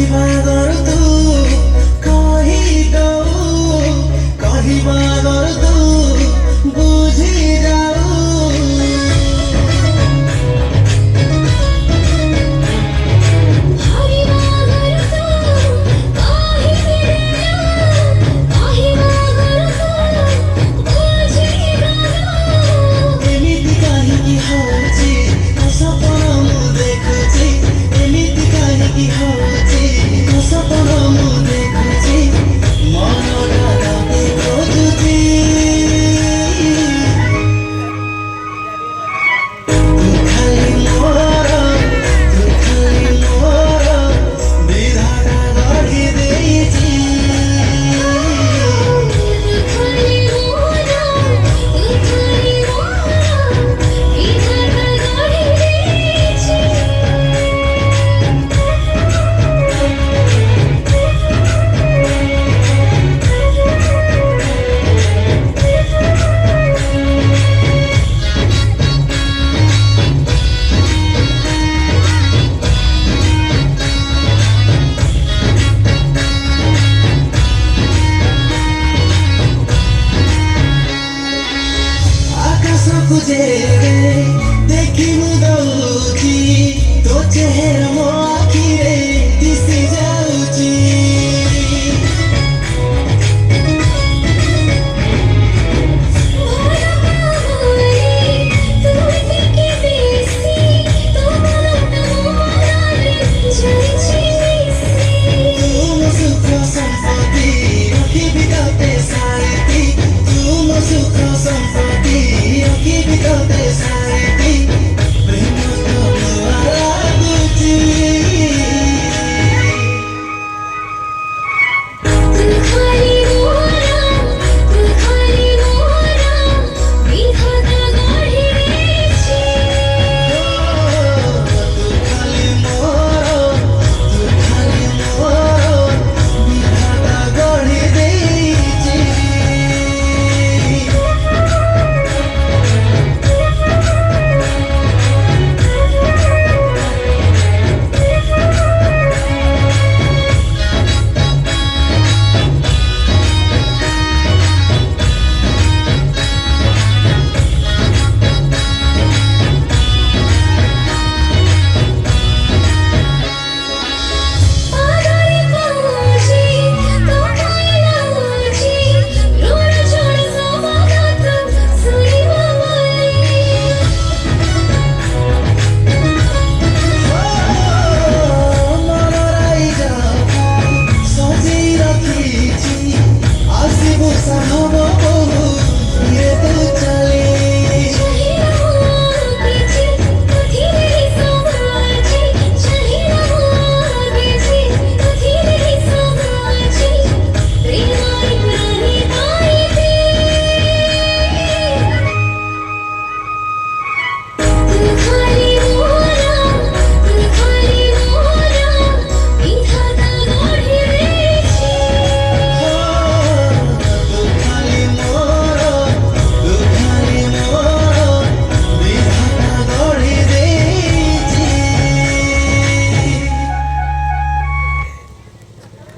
बागर तू कही दऊ कही बागर तू बुझी जाऊ हरि बागर तू कही बागर तू बुझी जाऊ एमिति काहीकि होउछि सपना मु देखुछि एमिति काहीकि होउछि सपना मु देखुछि मनटा राति खोजुछि तू खाली मोर विधाता गढी देइछि खाली मोरा विधाता गढी देइछि आकाशको जेरे देखिनु दउछि तो चेहरा मो आखिरे दिसि जाउछि तुम सुख